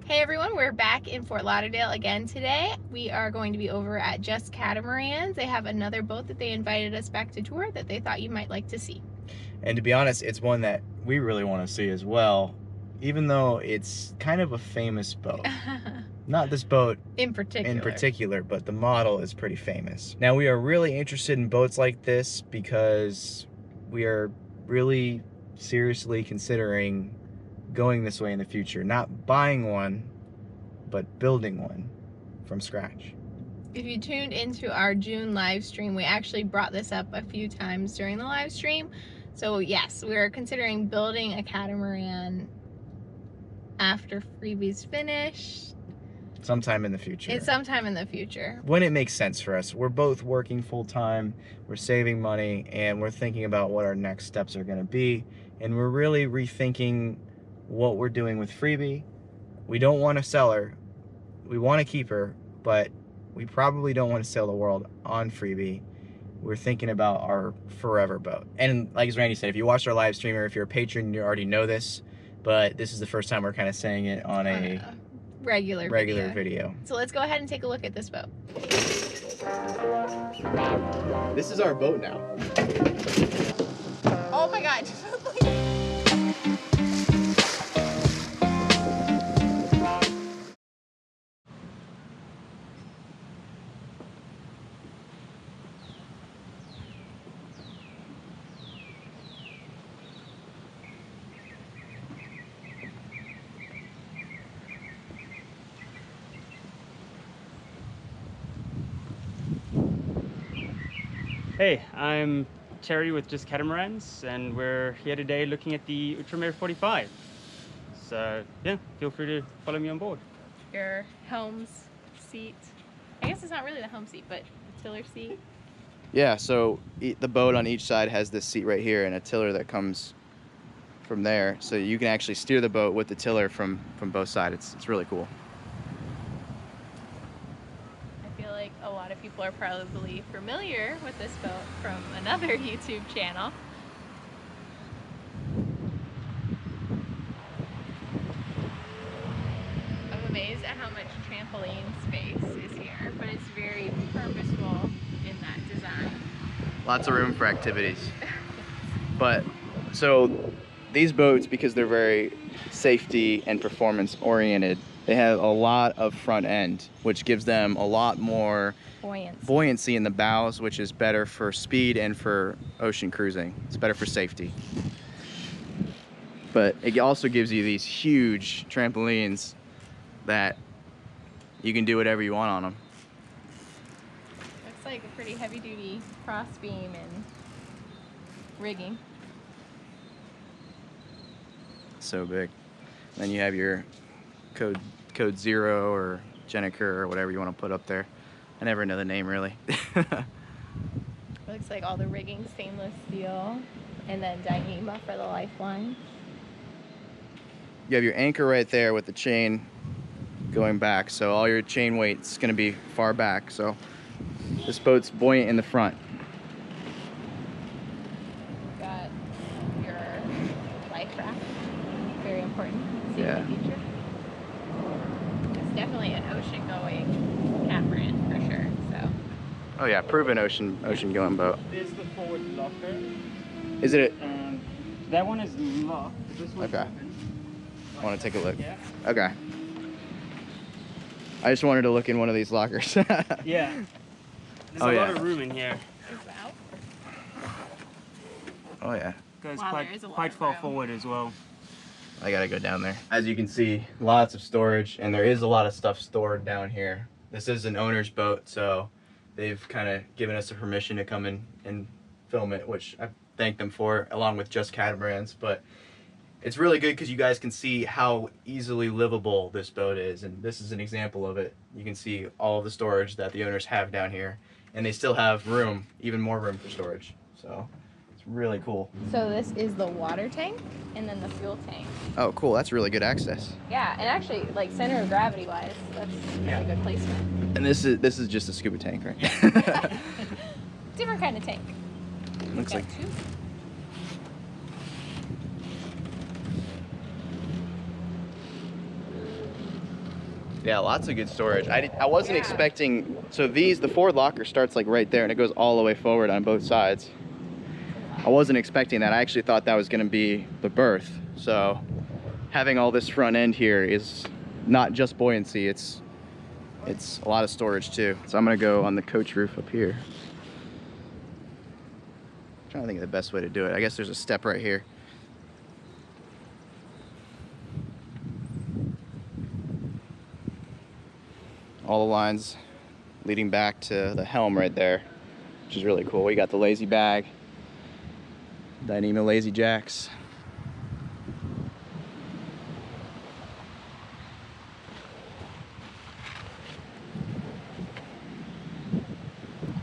Hey everyone, we're back in Fort Lauderdale again today. We are going to be over at Just Catamarans. They have another boat that they invited us back to tour that they thought you might like to see. And to be honest, it's one that we really want to see as well, even though it's kind of a famous boat. Not this boat in particular, but the model is pretty famous. Now, we are really interested in boats like this because we are really seriously considering going this way in the future. Not buying one, but building one from scratch. If you tuned into our June live stream, we actually brought this up a few times during the live stream. So yes, we're considering building a catamaran after Freebie's finished. Sometime in the future. It's sometime in the future. When it makes sense for us. We're both working full-time, we're saving money, and we're thinking about what our next steps are gonna be. And we're really rethinking what we're doing with Freebie. We don't want to sell her. We want to keep her, but we probably don't want to sail the world on Freebie. We're thinking about our forever boat. And like as Randy said, if you watched our live stream or if you're a patron, you already know this, but this is the first time we're kind of saying it on a regular video. So let's go ahead and take a look at this boat. This is our boat now. Oh my God. Hey, I'm Terry with Just Catamarans, and we're here today looking at the Outremer 45. So yeah, feel free to follow me on board. Your Helm's seat. I guess it's not really the helm seat, but the tiller seat. Yeah, so the boat on each side has this seat right here and a tiller that comes from there. So you can actually steer the boat with the tiller from both sides. It's really cool. I feel like a lot of people are probably familiar with this boat from another YouTube channel. I'm amazed at how much trampoline space is here, but it's very purposeful in that design. Lots of room for activities. But so these boats, because they're very safety and performance oriented, they have a lot of front end, which gives them a lot more buoyancy in the bows, which is better for speed and for ocean cruising. It's better for safety. But it also gives you these huge trampolines that you can do whatever you want on them. Looks like a pretty heavy duty cross beam and rigging. So big. Then you have your code 0 or Jenniker or whatever you want to put up there. I never know the name really. Looks like all the rigging stainless steel, and then Dyneema for the lifeline. You have your anchor right there with the chain going back, so all your chain weight's going to be far back. So this boat's buoyant in the front. Got your life raft, very important. Yeah. In the future. It's definitely an ocean-going catamaran for sure. So. Oh yeah, proven ocean-going boat. This is the forward locker. Is it? That one is locked. This one's Okay. open. I want to take a look. Yeah. Okay. I just wanted to look in one of these lockers. Yeah. There's Oh, a yeah. lot of room in here. Oh yeah. Goes Wow, there is a lot quite of far room. forward as well. I gotta go down there. As you can see, lots of storage, and there is a lot of stuff stored down here. This is an owner's boat, so they've kind of given us a permission to come in and film it, which I thank them for, along with Just Catamarans. But it's really good because you guys can see how easily livable this boat is, and this is an example of it. You can see all of the storage that the owners have down here, and they still have room, even more room for storage. So it's really cool. So this is the water tank, and then the fuel tank. Oh, cool. That's really good access. Yeah, and actually, like center of gravity wise, that's really good placement. And this is just a scuba tank, right? Different kind of tank. Looks like two. Yeah, lots of good storage. I wasn't expecting, so the forward locker starts like right there and it goes all the way forward on both sides. I wasn't expecting that. I actually thought that was gonna be the berth. So having all this front end here is not just buoyancy, it's a lot of storage too. So I'm gonna go on the coach roof up here. I'm trying to think of the best way to do it. I guess there's a step right here. All the lines leading back to the helm right there, which is really cool. We got the lazy bag, Dyneema lazy jacks.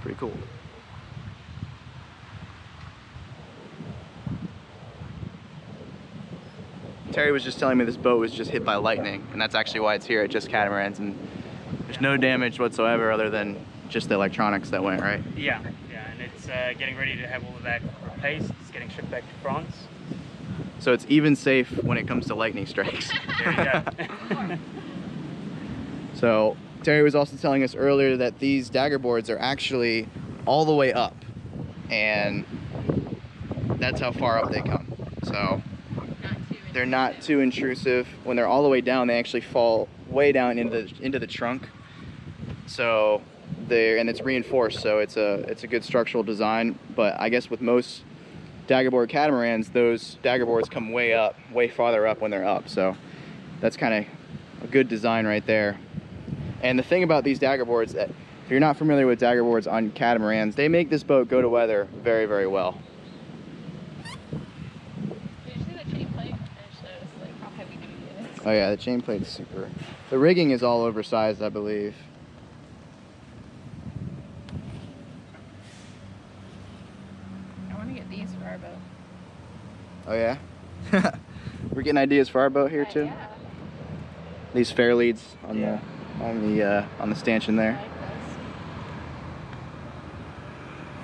Pretty cool. Terry was just telling me this boat was just hit by lightning, and that's actually why it's here at Just Catamarans, and there's no damage whatsoever other than just the electronics that went, right? Yeah, and it's getting ready to have all of that replaced. It's getting shipped back to France. So it's even safe when it comes to lightning strikes. There you go. So Terry was also telling us earlier that these Dagger boards are actually all the way up, and that's how far up they come. So they're not too intrusive. When they're all the way down, they actually fall way down into the trunk. So and it's reinforced, so it's a good structural design. But I guess with most Dagger board catamarans, those Dagger boards come way up, way farther up when they're up. So that's kind of a good design right there. And the thing about these Dagger boards, that if you're not familiar with Dagger boards on catamarans, they make this boat go to weather very, very well. Did you see the chain plate? I just noticed like how heavy duty it is. Oh yeah, the chain plate's super. The rigging is all oversized, I believe. I want to get these for our boat. Oh yeah? We're getting ideas for our boat here too. Yeah. These fair leads on the stanchion I there. like this.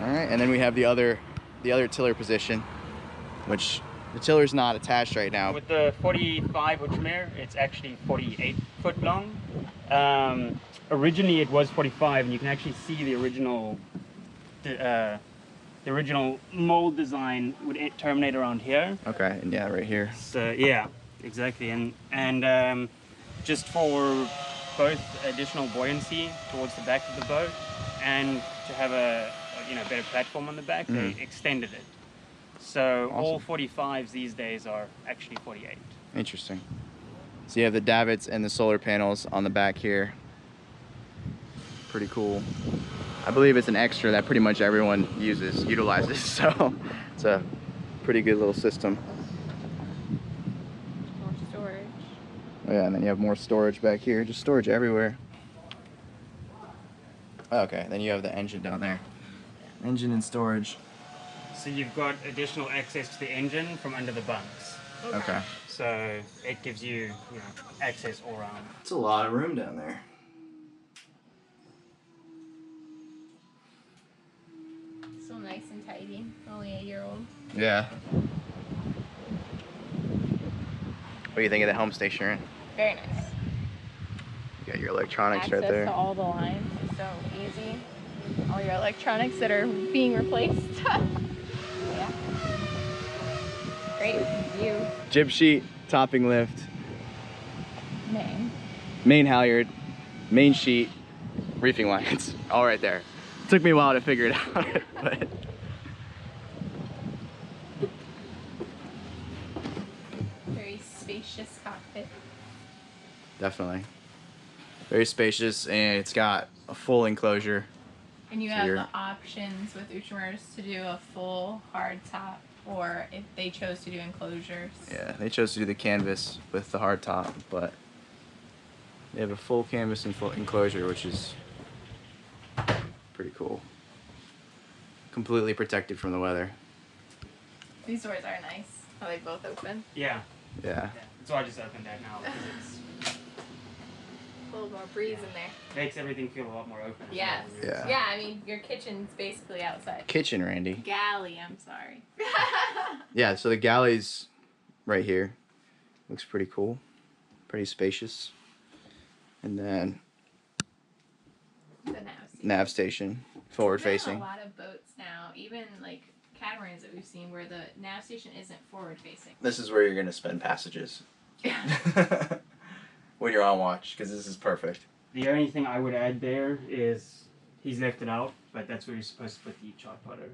All right, and then we have the other tiller position, which the tiller's not attached right now. With the 45 Outremer, it's actually 48 foot long. Originally it was 45, and you can actually see the original mold design would terminate around here. Okay, and yeah, right here. So yeah, exactly, and just for both additional buoyancy towards the back of the boat and to have a better platform on the back, they extended it. So Awesome. all 45s these days are actually 48. Interesting. So you have the davits and the solar panels on the back here. Pretty cool. I believe it's an extra that pretty much everyone utilizes, so it's a pretty good little system. More storage. Oh yeah, and then you have more storage back here, just storage everywhere. Okay, then you have the engine down there. Engine and storage. So you've got additional access to the engine from under the bunks. Okay. So it gives you, access all around. It's a lot of room down there. Still nice and tidy. Only a year old. Yeah. What do you think of the Helm Station you're in? Very nice. You got your electronics Access right there. to all the lines is so easy. All your electronics that are being replaced. Yeah. Great view. Jib sheet, topping lift, Main. halyard, main sheet, reefing lines, all right there. Took me a while to figure it out, but Very spacious cockpit. definitely. Very spacious, and it's got a full enclosure. And you So have you're- the options with Outremer's to do a full hard top, or if they chose to do enclosures. Yeah, they chose to do the canvas with the hard top, but they have a full canvas and full enclosure, which is pretty cool. Completely protected from the weather. These doors are nice. How they both open. Yeah. Yeah. So I just opened that now because it's A little more breeze in there. makes everything feel a lot more open. Yes. Yeah. Yeah, I mean, your kitchen's basically outside. Kitchen, Randy. Galley, I'm sorry. Yeah, so the galley's right here. Looks pretty cool. Pretty spacious. And then The Nav Station. Nav Station, forward There's facing. a lot of boats now, even like catamarans that we've seen where the Nav Station isn't forward facing. This is where you're going to spend passages. Yeah. When you're on watch, because this is perfect. The only thing I would add there is he's left it out, but that's where you're supposed to put the chart plotter.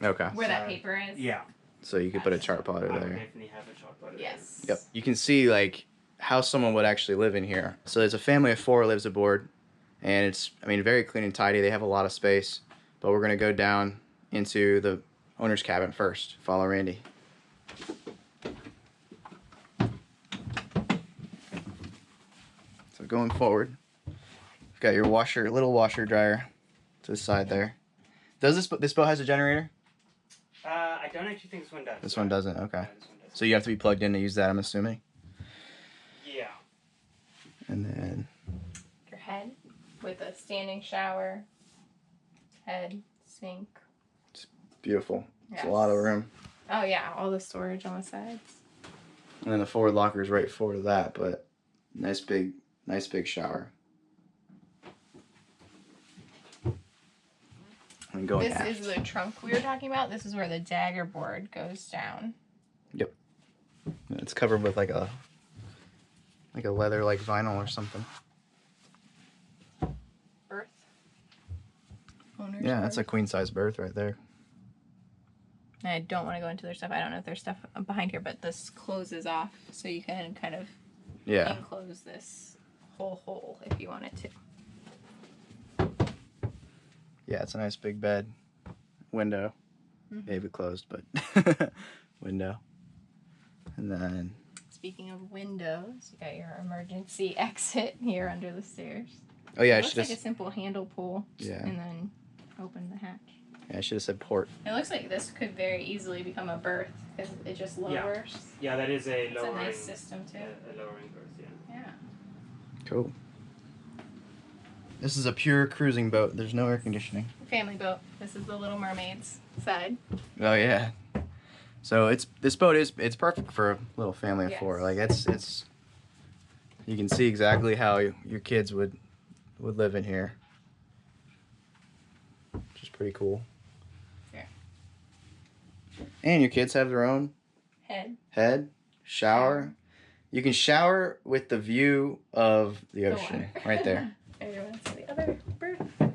Okay. Where that paper is. Yeah. So you could put a chart plotter I would there. definitely have a chart plotter. Yes. Yep. You can see like how someone would actually live in here. So there's a family of 4 lives aboard, and it's, I mean, very clean and tidy. They have a lot of space, but we're gonna go down into the owner's cabin first. Follow Randy. So going forward, you've got your washer, little washer dryer to the side there. Does this boat has a generator? I don't actually think this one does. This one doesn't. Okay. No, this one doesn't. So you have to be plugged in to use that, I'm assuming. Yeah. And then Your head with a standing shower, head, sink. beautiful. Yes. It's a lot of room. Oh yeah, all the storage on the sides. And then the forward locker is right forward of that, but nice big shower. And going This aft. is the trunk we were talking about. This is where the Dagger board goes down. Yep. And it's covered with like a leather like vinyl or something. Berth. Owner's Yeah, that's a berth. queen size berth right there. And I don't want to go into their stuff. I don't know if there's stuff behind here, but this closes off, so you can kind of Yeah. enclose this whole hole if you wanted to. Yeah, it's a nice big bed. Window. Mhm. Maybe closed, but window. And then Speaking of windows, you got your emergency exit here under the stairs. oh yeah, It I looks should like a have simple handle pull. Yeah. And then open the hatch. yeah, I should have said port. It looks like this could very easily become a berth because it just Yeah. lowers. Yeah, that is a It's lowering. a nice system too. A lowering berth, yeah. Yeah. Cool. This is a pure cruising boat. There's no air conditioning. Family boat. This is the Little Mermaid's side. Oh yeah. So this boat is perfect for a little family of 4. Yes. Like it's you can see exactly how your kids would live in here. Which is pretty cool. Yeah. And your kids have their own Head. shower. You can shower with the view of the Door. ocean right there. There you go. So the other berth. And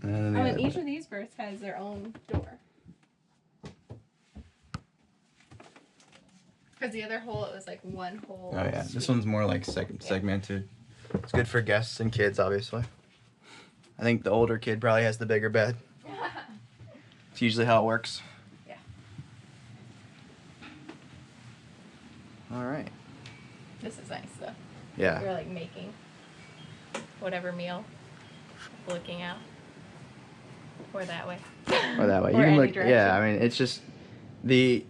then the Oh, other and each berth. of these berths has their own door. Because the other hole, it was like one hole. Oh yeah, this suite. one's more like segmented. It's good for guests and kids, obviously. I think the older kid probably has the bigger bed. It's usually how it works. Yeah. All right. This is nice though. Yeah. You're like making whatever meal, looking out, or that way. Or that way. Or You can any look. direction. Yeah. I mean, it's just the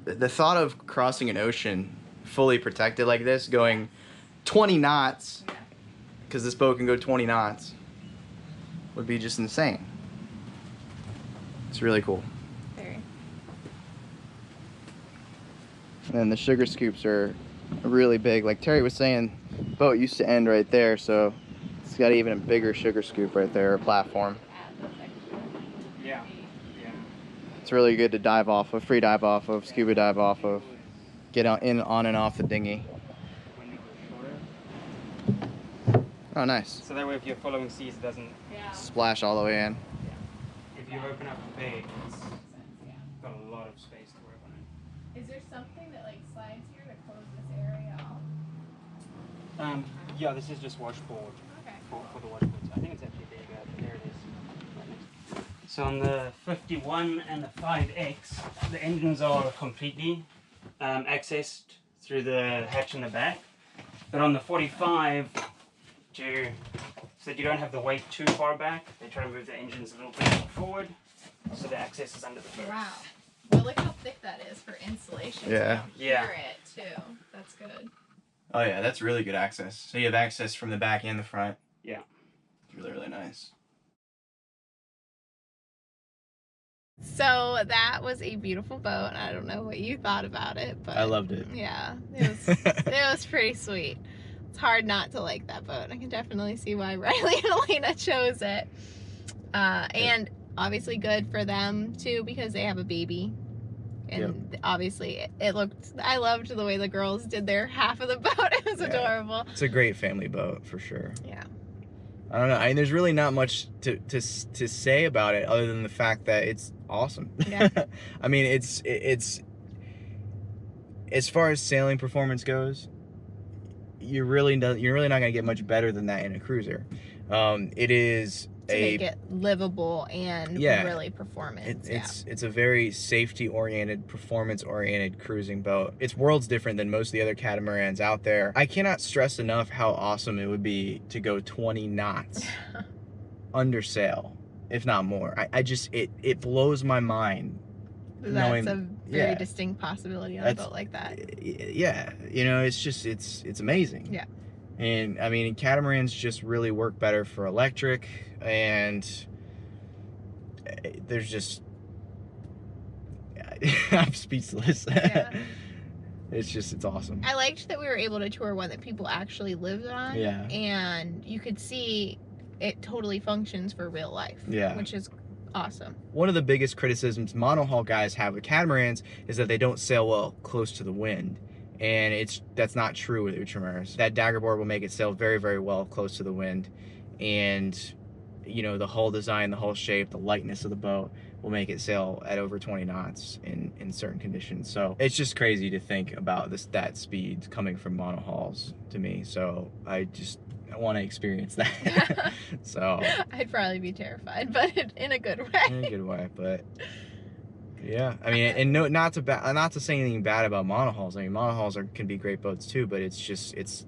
thought of crossing an ocean fully protected like this, going 20 knots, Yeah. because this boat can go 20 knots, would be just insane. It's really cool. Very. And then the sugar scoops are really big. Like Terry was saying, the boat used to end right there, so it's got even a bigger sugar scoop right there, a platform. Add this extra. Yeah. Yeah. It's really good to dive off of, free dive off of, scuba dive off of, get on and off the dinghy. When you go shorter. Oh, nice. So that way if you're following seas, it doesn't. Yeah. Splash all the way in. If you open up the bay, it's Yeah. got a lot of space to work on it. Is there something that like slides here to close this area off? Yeah, this is just washboard Okay. for the washboards. I think it's actually there. There it is. Right next. So on the 51 and the 5X, the engines are completely accessed through the hatch in the back. But on the 45, so that you don't have the weight too far back, they try to move the engines a little bit more forward, so the access is under the berth. Wow. Well, look how thick that is for insulation. Yeah. Yeah. Hear it too. That's good. Oh yeah, that's really good access. So you have access from the back and the front. Yeah. It's really, really nice. So that was a beautiful boat. I don't know what you thought about it, but I loved it. Yeah, it was pretty sweet. It's hard not to like that boat. I can definitely see why Riley and Elena chose it. And obviously good for them too because they have a baby. And obviously it looked, I loved the way the girls did their half of the boat. It was adorable. It's a great family boat for sure. Yeah. I don't know. I mean, there's really not much to say about it other than the fact that it's awesome. Yeah. I mean, it's as far as sailing performance goes, you're really not gonna get much better than that in a cruiser. It is to make it livable and really performance. It's a very safety oriented, performance oriented cruising boat. It's worlds different than most of the other catamarans out there. I cannot stress enough how awesome it would be to go 20 knots under sail, if not more. I just it blows my mind. That's a very distinct possibility on a boat like that. Yeah, you know, it's just it's amazing. Yeah. And I mean, catamarans just really work better for electric, and there's just I'm speechless. Yeah. It's awesome. I liked that we were able to tour one that people actually lived on. Yeah. And you could see it totally functions for real life. Yeah. Which is awesome. One of the biggest criticisms monohull guys have with catamarans is that they don't sail well close to the wind. And that's not true with Outremer's. That Dagger board will make it sail very, very well close to the wind. And, you know, the hull design, the hull shape, the lightness of the boat will make it sail at over 20 knots in certain conditions. So it's just crazy to think about that speed coming from monohulls to me. So I want to experience that. So I'd probably be terrified, but in a good way. In a good way, but yeah, I mean, and not to say anything bad about monohulls. I mean, monohulls can be great boats too, but it's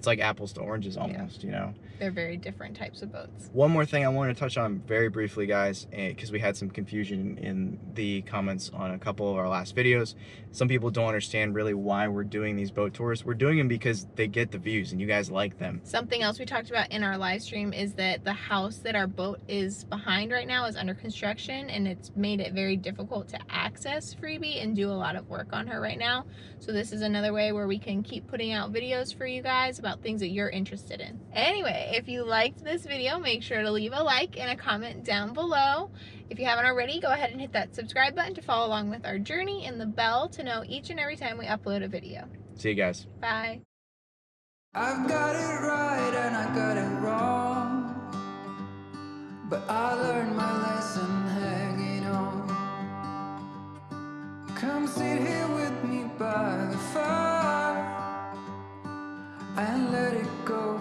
like apples to oranges almost, you know. They're very different types of boats. One more thing I wanted to touch on very briefly, guys, because we had some confusion in the comments on a couple of our last videos. Some people don't understand really why we're doing these boat tours. We're doing them because they get the views and you guys like them. Something else we talked about in our live stream is that the house that our boat is behind right now is under construction, and it's made it very difficult to access Freebie and do a lot of work on her right now. So this is another way where we can keep putting out videos for you guys about things that you're interested in. Anyway, if you liked this video, make sure to leave a like and a comment down below. If you haven't already, go ahead and hit that subscribe button to follow along with our journey, and the bell to know each and every time we upload a video. See you guys. Bye. I've got it right and I got it wrong, but I learned my lesson hanging on. Come sit here with me by the fire and let it go.